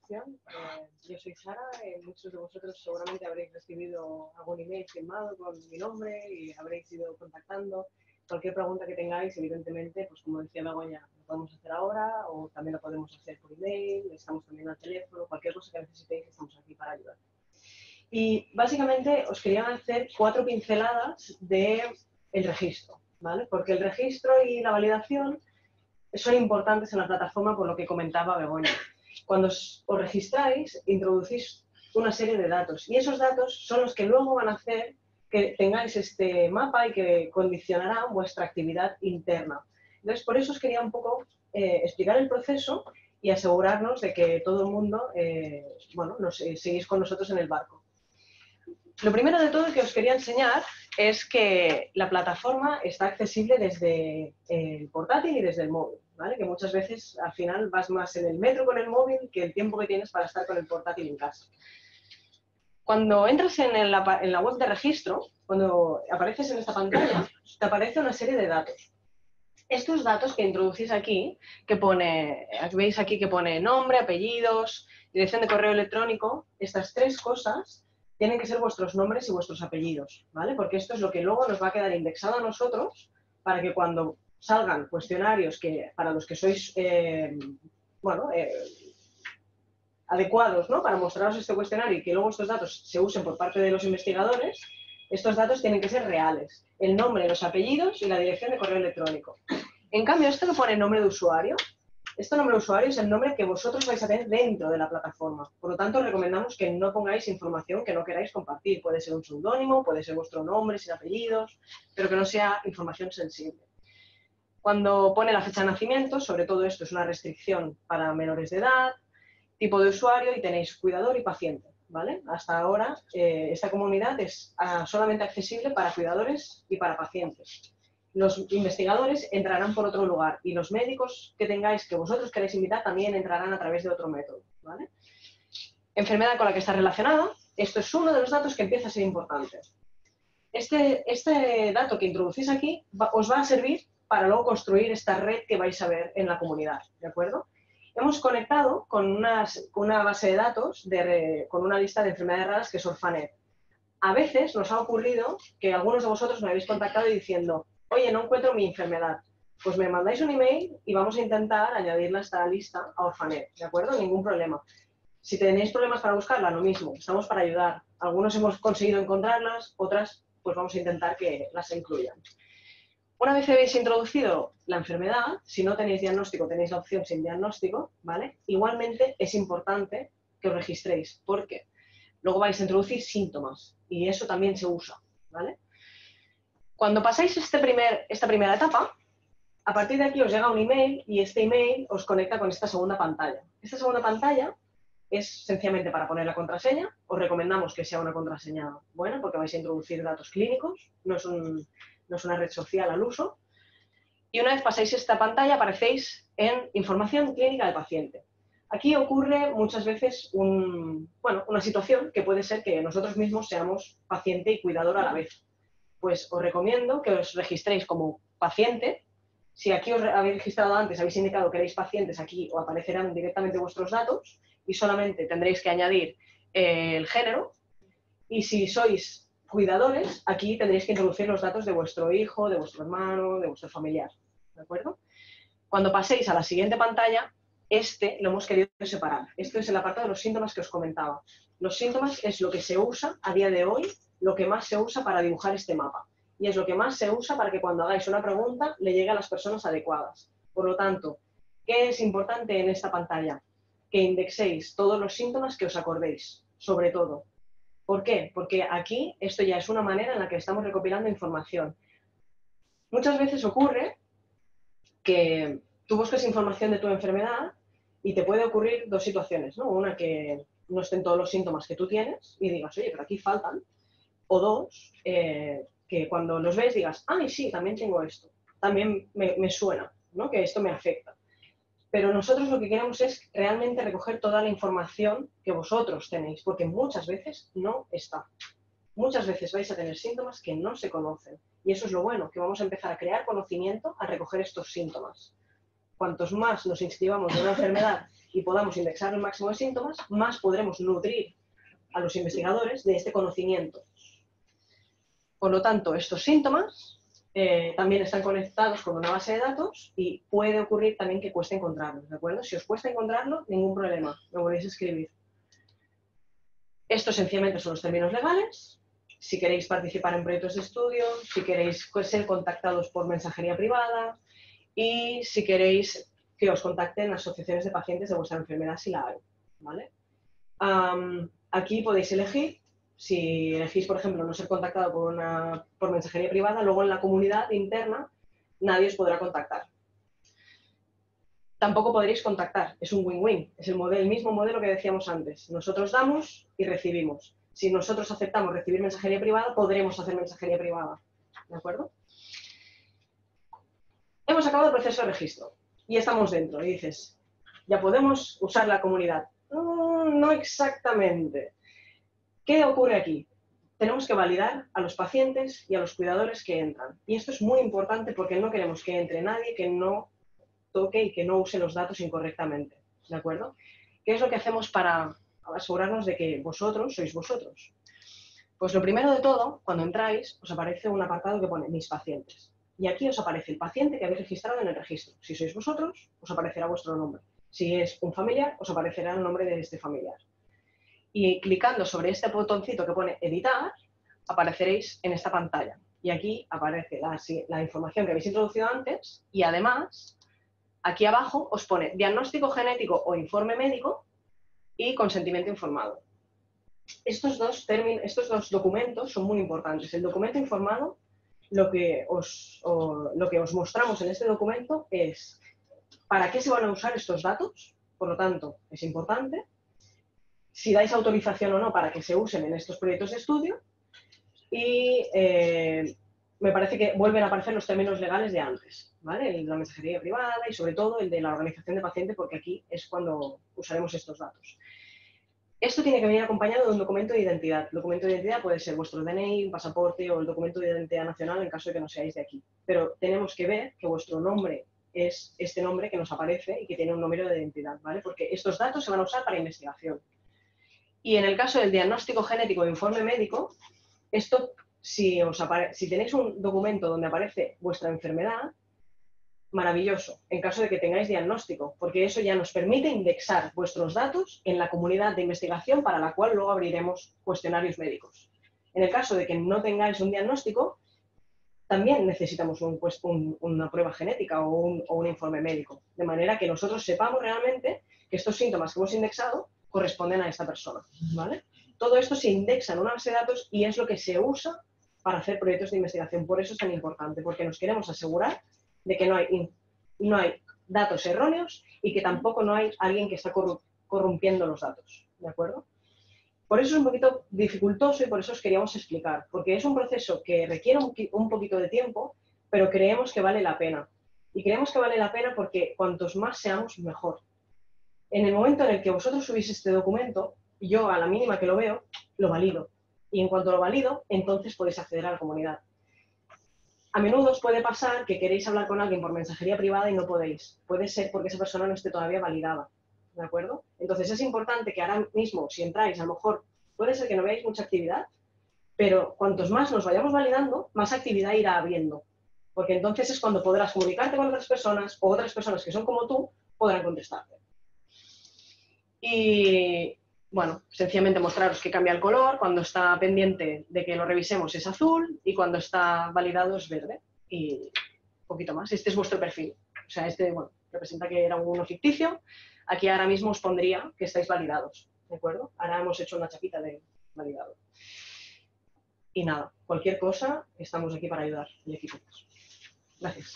presentación. Yo soy Sara, muchos de vosotros seguramente habréis recibido algún email firmado con mi nombre y habréis ido contactando. Cualquier pregunta que tengáis, evidentemente, pues como decía Begoña, lo podemos hacer ahora o también lo podemos hacer por email, estamos también al teléfono, cualquier cosa que necesitéis, estamos aquí para ayudar. Y básicamente os quería hacer 4 pinceladas del registro, ¿vale? Porque el registro y la validación son importantes en la plataforma por lo que comentaba Begoña. Cuando os registráis, introducís una serie de datos y esos datos son los que luego van a hacer que tengáis este mapa y que condicionará vuestra actividad interna. Entonces, por eso os quería un poco explicar el proceso y asegurarnos de que todo el mundo, seguís con nosotros en el barco. Lo primero de todo que os quería enseñar es que la plataforma está accesible desde el portátil y desde el móvil, ¿vale? Que muchas veces al final vas más en el metro con el móvil que el tiempo que tienes para estar con el portátil en casa. Cuando entras en la web de registro, cuando apareces en esta pantalla, te aparece una serie de datos. Estos datos que introducís aquí, veis aquí que pone nombre, apellidos, dirección de correo electrónico, estas 3 cosas tienen que ser vuestros nombres y vuestros apellidos, ¿vale? Porque esto es lo que luego nos va a quedar indexado a nosotros para que cuando salgan cuestionarios para los que sois, adecuados, ¿no? Para mostraros este cuestionario y que luego estos datos se usen por parte de los investigadores, estos datos tienen que ser reales. El nombre, los apellidos y la dirección de correo electrónico. En cambio, esto que pone nombre de usuario, este nombre de usuario es el nombre que vosotros vais a tener dentro de la plataforma. Por lo tanto, recomendamos que no pongáis información que no queráis compartir. Puede ser un seudónimo, puede ser vuestro nombre sin apellidos, pero que no sea información sensible. Cuando pone la fecha de nacimiento, sobre todo esto es una restricción para menores de edad, tipo de usuario y tenéis cuidador y paciente, ¿vale? Hasta ahora esta comunidad es solamente accesible para cuidadores y para pacientes. Los investigadores entrarán por otro lugar y los médicos que tengáis, que vosotros queréis invitar, también entrarán a través de otro método, ¿vale? Enfermedad con la que está relacionada, esto es uno de los datos que empieza a ser importante. Este dato que introducís aquí os va a servir para luego construir esta red que vais a ver en la comunidad, ¿de acuerdo? Hemos conectado con una base de datos con una lista de enfermedades raras que es Orphanet. A veces nos ha ocurrido que algunos de vosotros me habéis contactado y diciendo, oye, no encuentro mi enfermedad. Pues me mandáis un email y vamos a intentar añadirla a esta lista a Orphanet, ¿de acuerdo? Ningún problema. Si tenéis problemas para buscarla, lo mismo, estamos para ayudar. Algunos hemos conseguido encontrarlas, otras pues vamos a intentar que las incluyan. Una vez habéis introducido la enfermedad, si no tenéis diagnóstico, tenéis la opción sin diagnóstico, ¿vale? Igualmente es importante que os registréis, porque luego vais a introducir síntomas y eso también se usa, ¿vale? Cuando pasáis esta primera etapa, a partir de aquí os llega un email y este email os conecta con esta segunda pantalla. Esta segunda pantalla es sencillamente para poner la contraseña. Os recomendamos que sea una contraseña buena porque vais a introducir datos clínicos, no es una red social al uso. Y una vez pasáis esta pantalla aparecéis en información clínica del paciente. Aquí ocurre muchas veces una situación que puede ser que nosotros mismos seamos paciente y cuidador a la vez. Pues os recomiendo que os registréis como paciente. Si aquí os habéis registrado antes, habéis indicado que erais pacientes, aquí os aparecerán directamente vuestros datos y solamente tendréis que añadir el género. Y si sois cuidadores, aquí tendréis que introducir los datos de vuestro hijo, de vuestro hermano, de vuestro familiar, ¿de acuerdo? Cuando paséis a la siguiente pantalla, lo hemos querido separar. Esto es el apartado de los síntomas que os comentaba. Los síntomas es lo que se usa a día de hoy, lo que más se usa para dibujar este mapa. Y es lo que más se usa para que cuando hagáis una pregunta le llegue a las personas adecuadas. Por lo tanto, ¿qué es importante en esta pantalla? Que indexéis todos los síntomas que os acordéis, sobre todo. ¿Por qué? Porque aquí esto ya es una manera en la que estamos recopilando información. Muchas veces ocurre que tú busques información de tu enfermedad y te puede ocurrir 2 situaciones, ¿no? Una que no estén todos los síntomas que tú tienes y digas, oye, pero aquí faltan. O 2, que cuando los ves digas, ay, sí, también tengo esto. También me suena, ¿no? Que esto me afecta. Pero nosotros lo que queremos es realmente recoger toda la información que vosotros tenéis, porque muchas veces no está. Muchas veces vais a tener síntomas que no se conocen. Y eso es lo bueno, que vamos a empezar a crear conocimiento al recoger estos síntomas. cuantos más nos inscribamos en una enfermedad y podamos indexar el máximo de síntomas, más podremos nutrir a los investigadores de este conocimiento. Por lo tanto, estos síntomas también están conectados con una base de datos y puede ocurrir también que cueste encontrarlos, ¿de acuerdo? Si os cuesta encontrarlo, ningún problema, lo podéis escribir. Estos sencillamente son los términos legales. Si queréis participar en proyectos de estudio, si queréis ser contactados por mensajería privada y si queréis que os contacten asociaciones de pacientes de vuestra enfermedad si la hay, ¿vale? Aquí podéis elegir. Si elegís, por ejemplo, no ser contactado por mensajería privada, luego en la comunidad interna nadie os podrá contactar. Tampoco podréis contactar, es un win-win, es el mismo modelo que decíamos antes. Nosotros damos y recibimos. Si nosotros aceptamos recibir mensajería privada, podremos hacer mensajería privada. ¿De acuerdo? Hemos acabado el proceso de registro y estamos dentro. Y dices, ya podemos usar la comunidad. No exactamente. ¿Qué ocurre aquí? Tenemos que validar a los pacientes y a los cuidadores que entran. Y esto es muy importante porque no queremos que entre nadie que no toque y que no use los datos incorrectamente. ¿De acuerdo? ¿Qué es lo que hacemos para asegurarnos de que vosotros sois vosotros? Pues lo primero de todo, cuando entráis, os aparece un apartado que pone mis pacientes. Y aquí os aparece el paciente que habéis registrado en el registro. Si sois vosotros, os aparecerá vuestro nombre. Si es un familiar, os aparecerá el nombre de este familiar. Y clicando sobre este botoncito que pone editar, apareceréis en esta pantalla. Y aquí aparece la información que habéis introducido antes y además, aquí abajo os pone diagnóstico genético o informe médico y consentimiento informado. Estos dos documentos son muy importantes. El documento informado, lo que os mostramos en este documento es para qué se van a usar estos datos, por lo tanto, es importante. Si dais autorización o no para que se usen en estos proyectos de estudio y me parece que vuelven a aparecer los términos legales de antes, ¿vale? El de la mensajería privada y sobre todo el de la organización de paciente porque aquí es cuando usaremos estos datos. Esto tiene que venir acompañado de un documento de identidad. El documento de identidad puede ser vuestro DNI, un pasaporte o el documento de identidad nacional en caso de que no seáis de aquí. Pero tenemos que ver que vuestro nombre es este nombre que nos aparece y que tiene un número de identidad, ¿vale? Porque estos datos se van a usar para investigación. Y en el caso del diagnóstico genético e informe médico, esto, si tenéis un documento donde aparece vuestra enfermedad, maravilloso, en caso de que tengáis diagnóstico, porque eso ya nos permite indexar vuestros datos en la comunidad de investigación para la cual luego abriremos cuestionarios médicos. En el caso de que no tengáis un diagnóstico, también necesitamos una prueba genética o un informe médico, de manera que nosotros sepamos realmente que estos síntomas que hemos indexado corresponden a esta persona, ¿vale? Todo esto se indexa en una base de datos y es lo que se usa para hacer proyectos de investigación. Por eso es tan importante, porque nos queremos asegurar de que no hay datos erróneos y que tampoco no hay alguien que está corrompiendo los datos, ¿de acuerdo? Por eso es un poquito dificultoso y por eso os queríamos explicar, porque es un proceso que requiere un poquito de tiempo, pero creemos que vale la pena. Y creemos que vale la pena porque cuantos más seamos, mejor. En el momento en el que vosotros subís este documento, yo a la mínima que lo veo, lo valido. Y en cuanto lo valido, entonces podéis acceder a la comunidad. A menudo os puede pasar que queréis hablar con alguien por mensajería privada y no podéis. Puede ser porque esa persona no esté todavía validada. ¿De acuerdo? Entonces es importante que ahora mismo, si entráis, a lo mejor puede ser que no veáis mucha actividad, pero cuantos más nos vayamos validando, más actividad irá habiendo. Porque entonces es cuando podrás comunicarte con otras personas o otras personas que son como tú podrán contestarte. Y bueno, sencillamente mostraros que cambia el color, cuando está pendiente de que lo revisemos es azul y cuando está validado es verde. Y un poquito más. Este es vuestro perfil. O sea, este, bueno, representa que era uno ficticio. Aquí ahora mismo os pondría que estáis validados, ¿de acuerdo? Ahora hemos hecho una chapita de validado. Y nada, cualquier cosa, estamos aquí para ayudar el equipo. Gracias.